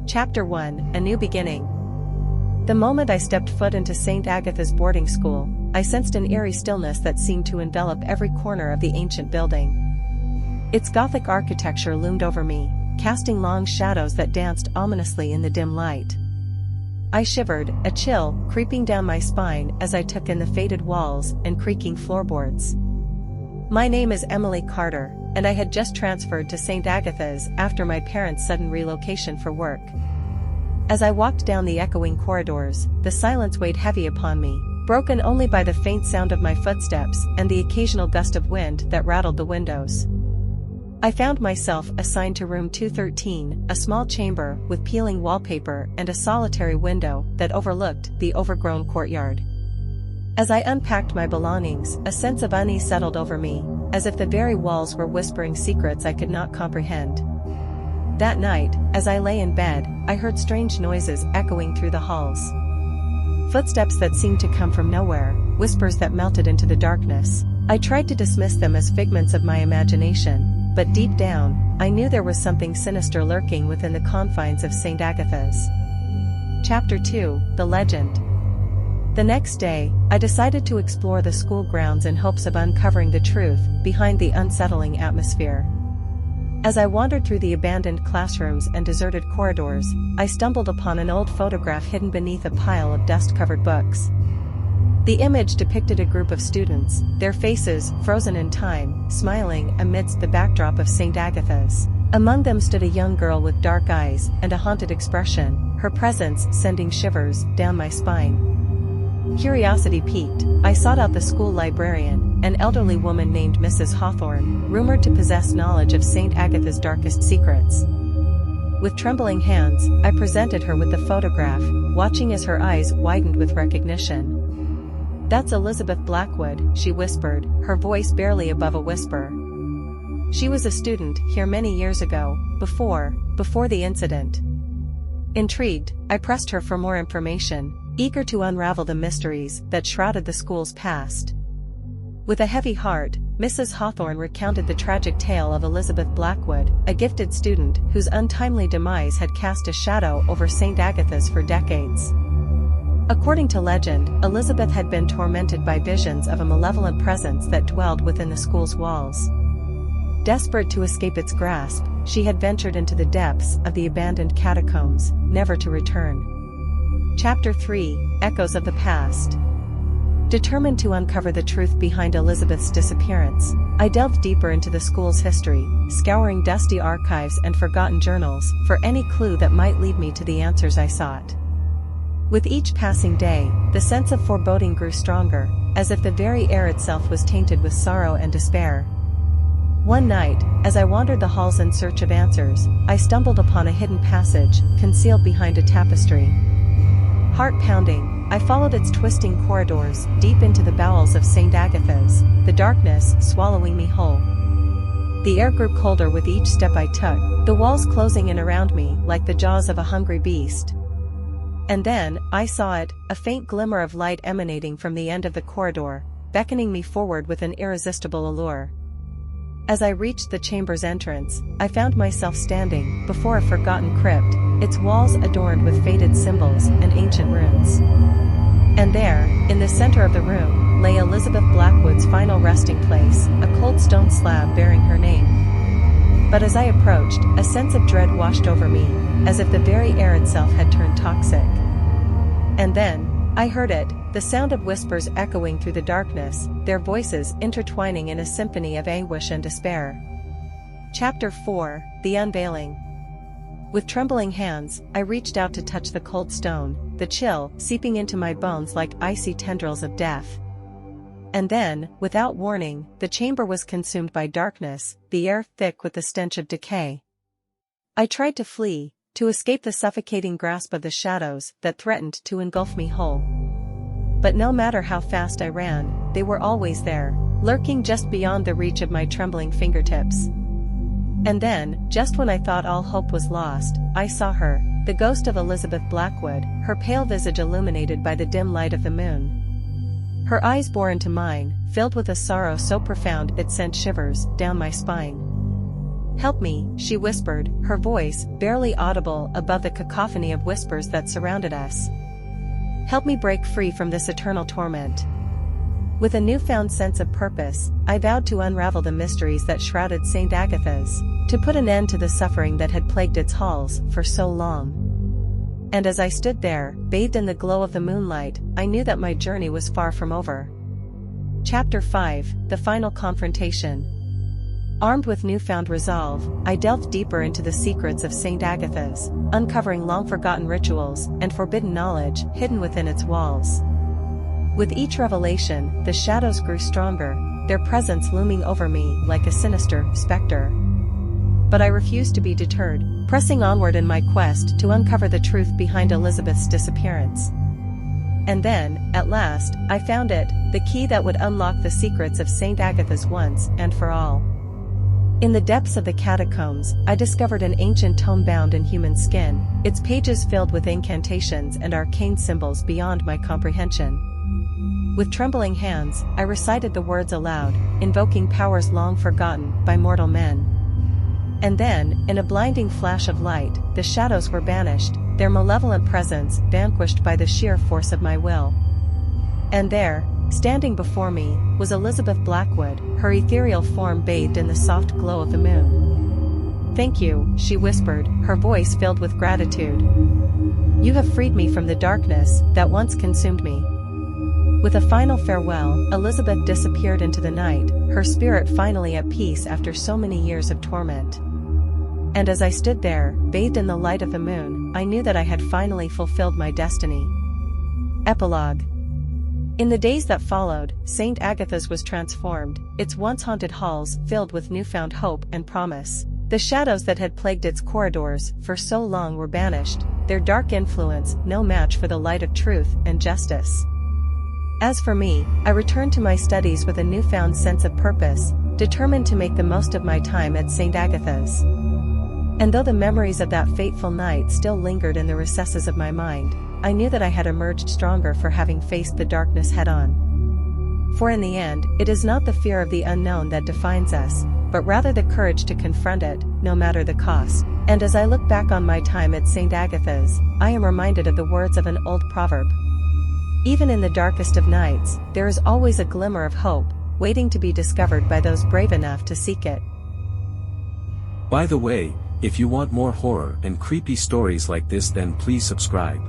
Chapter 1: A New Beginning. The moment I stepped foot into Saint Agatha's boarding school, I sensed an eerie stillness that seemed to envelop every corner of the ancient building. Its Gothic architecture loomed over me, casting long shadows that danced ominously in the dim light. I shivered, a chill creeping down my spine as I took in the faded walls and creaking floorboards. My name is Emily Carter, and I had just transferred to Saint Agatha's after my parents' sudden relocation for work. As I walked down the echoing corridors, the silence weighed heavy upon me, broken only by the faint sound of my footsteps and the occasional gust of wind that rattled the windows. I found myself assigned to room 213, a small chamber with peeling wallpaper and a solitary window that overlooked the overgrown courtyard. As I unpacked my belongings, a sense of unease settled over me, as if the very walls were whispering secrets I could not comprehend. That night, as I lay in bed, I heard strange noises echoing through the halls. Footsteps that seemed to come from nowhere, whispers that melted into the darkness. I tried to dismiss them as figments of my imagination, but deep down, I knew there was something sinister lurking within the confines of Saint Agatha's. Chapter 2: The Legend. The next day, I decided to explore the school grounds in hopes of uncovering the truth behind the unsettling atmosphere. As I wandered through the abandoned classrooms and deserted corridors, I stumbled upon an old photograph hidden beneath a pile of dust-covered books. The image depicted a group of students, their faces frozen in time, smiling amidst the backdrop of Saint Agatha's. Among them stood a young girl with dark eyes and a haunted expression, her presence sending shivers down my spine. Curiosity piqued, I sought out the school librarian, an elderly woman named Mrs. Hawthorne, rumored to possess knowledge of Saint Agatha's darkest secrets. With trembling hands, I presented her with the photograph, watching as her eyes widened with recognition. "That's Elizabeth Blackwood," she whispered, her voice barely above a whisper. "She was a student here many years ago, before the incident." Intrigued, I pressed her for more information, eager to unravel the mysteries that shrouded the school's past. With a heavy heart, Mrs. Hawthorne recounted the tragic tale of Elizabeth Blackwood, a gifted student whose untimely demise had cast a shadow over Saint Agatha's for decades. According to legend, Elizabeth had been tormented by visions of a malevolent presence that dwelled within the school's walls. Desperate to escape its grasp, she had ventured into the depths of the abandoned catacombs, never to return. Chapter 3: Echoes of the Past. Determined to uncover the truth behind Elizabeth's disappearance, I delved deeper into the school's history, scouring dusty archives and forgotten journals for any clue that might lead me to the answers I sought. With each passing day, the sense of foreboding grew stronger, as if the very air itself was tainted with sorrow and despair. One night, as I wandered the halls in search of answers, I stumbled upon a hidden passage, concealed behind a tapestry. Heart-pounding, I followed its twisting corridors, deep into the bowels of Saint Agatha's, the darkness swallowing me whole. The air grew colder with each step I took, the walls closing in around me like the jaws of a hungry beast. And then, I saw it, a faint glimmer of light emanating from the end of the corridor, beckoning me forward with an irresistible allure. As I reached the chamber's entrance, I found myself standing before a forgotten crypt, its walls adorned with faded symbols and ancient runes. And there, in the center of the room, lay Elizabeth Blackwood's final resting place, a cold stone slab bearing her name. But as I approached, a sense of dread washed over me, as if the very air itself had turned toxic. And then, I heard it, the sound of whispers echoing through the darkness, their voices intertwining in a symphony of anguish and despair. Chapter 4: The Unveiling. With trembling hands, I reached out to touch the cold stone, the chill seeping into my bones like icy tendrils of death. And then, without warning, the chamber was consumed by darkness, the air thick with the stench of decay. I tried to flee, to escape the suffocating grasp of the shadows that threatened to engulf me whole. But no matter how fast I ran, they were always there, lurking just beyond the reach of my trembling fingertips. And then, just when I thought all hope was lost, I saw her, the ghost of Elizabeth Blackwood, her pale visage illuminated by the dim light of the moon. Her eyes bore into mine, filled with a sorrow so profound it sent shivers down my spine. "Help me," she whispered, her voice barely audible above the cacophony of whispers that surrounded us. "Help me break free from this eternal torment." With a newfound sense of purpose, I vowed to unravel the mysteries that shrouded Saint Agatha's, to put an end to the suffering that had plagued its halls for so long. And as I stood there, bathed in the glow of the moonlight, I knew that my journey was far from over. Chapter 5: The Final Confrontation. Armed with newfound resolve, I delved deeper into the secrets of Saint Agatha's, uncovering long-forgotten rituals and forbidden knowledge hidden within its walls. With each revelation, the shadows grew stronger, their presence looming over me like a sinister specter. But I refused to be deterred, pressing onward in my quest to uncover the truth behind Elizabeth's disappearance. And then, at last, I found it, the key that would unlock the secrets of Saint Agatha's once and for all. In the depths of the catacombs, I discovered an ancient tome bound in human skin, its pages filled with incantations and arcane symbols beyond my comprehension. With trembling hands, I recited the words aloud, invoking powers long forgotten by mortal men. And then, in a blinding flash of light, the shadows were banished, their malevolent presence vanquished by the sheer force of my will. And there, standing before me, was Elizabeth Blackwood, her ethereal form bathed in the soft glow of the moon. "Thank you," she whispered, her voice filled with gratitude. "You have freed me from the darkness that once consumed me." With a final farewell, Elizabeth disappeared into the night, her spirit finally at peace after so many years of torment. And as I stood there, bathed in the light of the moon, I knew that I had finally fulfilled my destiny. Epilogue. In the days that followed, Saint Agatha's was transformed, its once haunted halls filled with newfound hope and promise. The shadows that had plagued its corridors for so long were banished, their dark influence no match for the light of truth and justice. As for me, I returned to my studies with a newfound sense of purpose, determined to make the most of my time at Saint Agatha's. And though the memories of that fateful night still lingered in the recesses of my mind, I knew that I had emerged stronger for having faced the darkness head-on. For in the end, it is not the fear of the unknown that defines us, but rather the courage to confront it, no matter the cost. And as I look back on my time at Saint Agatha's, I am reminded of the words of an old proverb. Even in the darkest of nights, there is always a glimmer of hope, waiting to be discovered by those brave enough to seek it. By the way, if you want more horror and creepy stories like this, then please subscribe.